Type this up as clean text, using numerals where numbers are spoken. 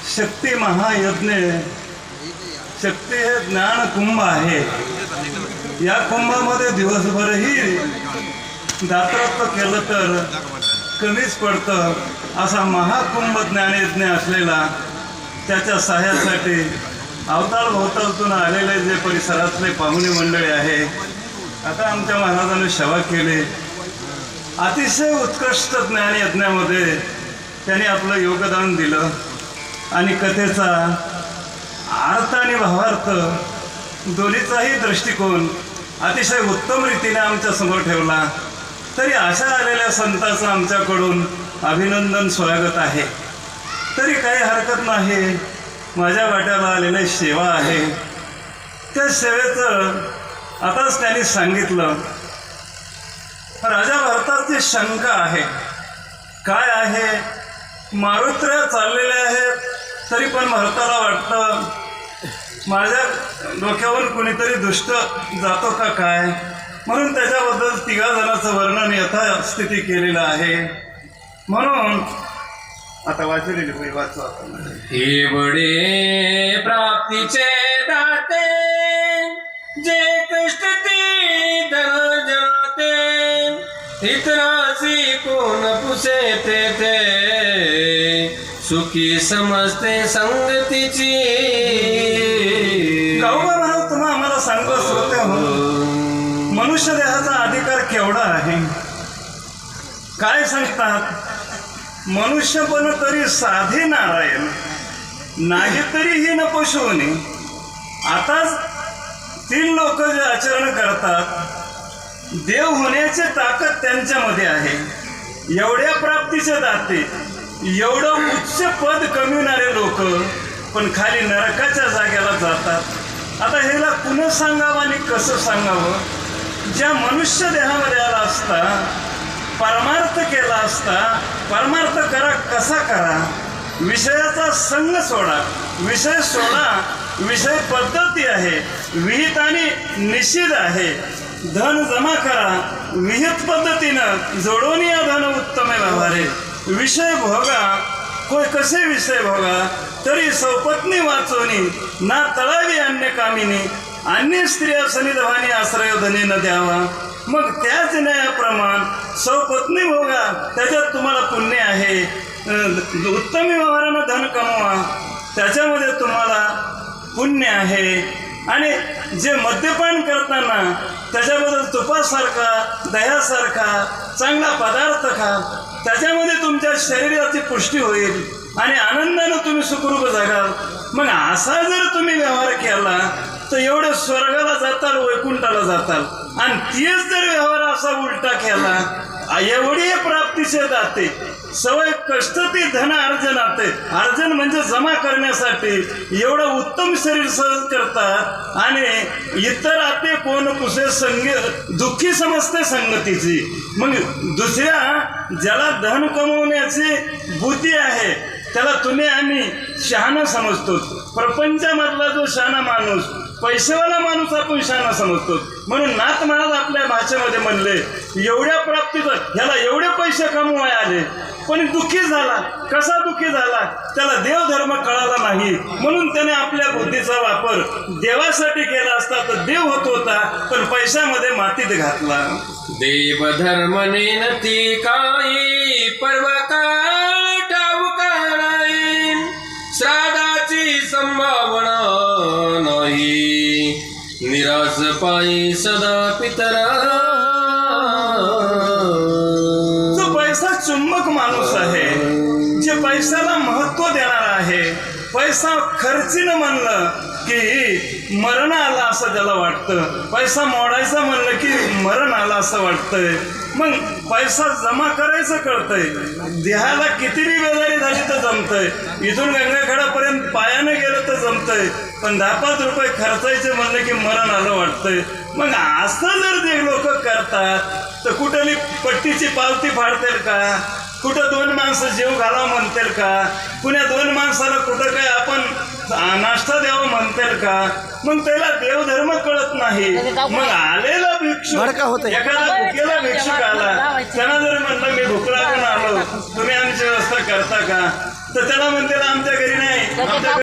शक्ती महायज्ञ, शक्ती हे ज्ञान कुंभ आहे. या कुंभामध्ये दिवसभरही दातृत्व केलं तर कमीच पडतं. असा महाकुंभ ज्ञानयज्ञ असलेला त्याच्या सहाय्यासाठी अवताळ भोवतालतून आलेले जे परिसरातले पाहुणे मंडळी आहे, आता आमच्या महाराजांनी सेवा केली. अतिशय उत्कृष्ट ज्ञानयज्ञामध्ये त्यांनी आपलं योगदान दिलं आणि कथेचा अर्थ आणि भावार्थ दोन्हीचाही दृष्टिकोन अतिशय उत्तम रीतीने आमच्या समोर ठेवला. तरी अशा आलेल्या संतांचं आमच्याकडून अभिनंदन स्वागत आहे. तरी काही हरकत नाही, माझ्या वाट्याला आलेली सेवा आहे. त्या सेवेचं आताच त्यांनी सांगितलं. राजा भरताची शंका आहे. काय आहे? मारुत्र्या चाललेल्या आहेत, तरी पण भरताला वाटतं माझ्या डोक्यावर कुणीतरी दुष्ट जातो का काय, म्हणून त्याच्याबद्दल तिघा जणांचं वर्णन यथास्थिती केलेलं आहे. म्हणून आता वाचलेली वही वाचू आपण. हे बडे प्राप्तीचे दाते, जे कष्ट ते धन जनाते, इतराची कोण पुसे ते सुखी समजते संगतीची. गावबा म्हणून तुम्हा आम्हाला सांगतो श्रोते हो, मनुष्य देहाचा अधिकार केवढा आहे. काय सांगतात? मनुष्य पण तरी साधे नारायण, नाही तरीही न पशुनी. आताच 3 लोक जे आचरण करतात, देव होण्याची ताकद त्यांच्यामध्ये आहे. एवढ्या प्राप्तीचे दाते, एवढं उच्च पद कमविणारे लोक पण खाली नरकाच्या जाग्याला जातात. आता ह्याला कुणं सांगावं आणि कसं सांगावं? ज्या मनुष्य देहामध्ये आला असता, परमार्थ केला असता, परमार्थ करा कसा करा? विषयाचा संग सोडा, विषय सोडा. विषय पद्धती आहे, विहित आणि निषिद्ध आहे. धन जमा करा, विहित पद्धतीनं जोडून या धन उत्तम व्यवहारे. विषय भोगा, कोय कसे विषय भोगा, तरी सौपत्नी वाचोनी ना तळावी अन्य कामिनी. अन्य स्त्रिया सनिधवानी आश्रय धनी न द्यावा. मग त्याच न्यायाप्रमाण सौपत्नी भोगा, त्याच्यात तुम्हाला पुण्य आहे. उत्तम व्यवहारानं धन कमवा, त्याच्यामध्ये तुम्हाला पुण्य आहे. आणि जे मद्यपान करताना त्याच्याबद्दल तुपासारखा, दह्यासारखा चांगला पदार्थ खा, त्याच्यामध्ये तुमच्या शरीराची पुष्टी होईल आणि आनंदानं तुम्ही सुखरूप जगाल. मग असा जर तुम्ही व्यवहार केला तर एवढं स्वर्गाला जाताल, वैकुंठाला जाताल. आणि तेच जर व्यवहार असा उलटा केला, एवढी प्राप्तीचे दाते, सवय कष्ट ती धन अर्जनाते. अर्जन म्हणजे जमा करण्यासाठी एवढं उत्तम शरीर सहज करतात आणि इतर आते कोण पुसे संगे दुःखी समजते संगतीची. मग दुसऱ्या ज्याला धन कमवण्याची बुद्धी आहे त्याला तुम्ही आम्ही शहाणा समजतो. प्रपंचामधला जो शहाणा माणूस, पैसेवाला माणूस आपण शहाणा समजतो. म्हणून नाथ महाराज आपल्या भाषेमध्ये म्हणले, एवढ्या प्राप्तीचं ह्याला एवढे पैसे कमवाय आले पण दुःखी झाला. कसा दुःखी झाला? त्याला देवधर्म कळाला नाही, म्हणून त्याने आपल्या बुद्धीचा वापर देवासाठी केला असता तर देव होत होता, पण पैशामध्ये मातीत घातला. देव धर्म नेनती काही पर्वकाळ ठाऊका नाही, श्राद्धाची संभावना नाही, निराश पायी सदा पितरा. जो पैसा चुंबक माणूस आहे, जे पैशाला महत्व देणार आहे, पैसा खर्चीनं म्हणलं की मरण आला असं त्याला वाटतं, पैसा मोडायचा म्हणलं की मरण आला असं वाटतंय. मग पैसा जमा करायचं कळतंय, देहाला किती बी बेजारी झाली तर जमतंय, इथून गंगाखेडापर्यंत पायानं गेलं तर जमतंय, पण 10-5 रुपये खर्चायचे म्हणलं की मरण आलं वाटतंय. मग असं जर ते लोक करतात तर कुठली पट्टीची पावती फाडतील का? कुठं 2 माणसं जेव घालावं म्हणतील का? कुण्या 2 माणसाला कुठं काय आपण नाश्ता द्यावं म्हणतील का? मग त्याला देवधर्म कळत नाही. मग आलेला भिक्षुक, एखादा भुकेला भिक्षुक आला, त्यांना जर म्हणलं मी भूक लागून आलो, तुम्ही आमची व्यवस्था करता का? तर त्याला म्हणते आमच्या घरी नाही, त्याच्यात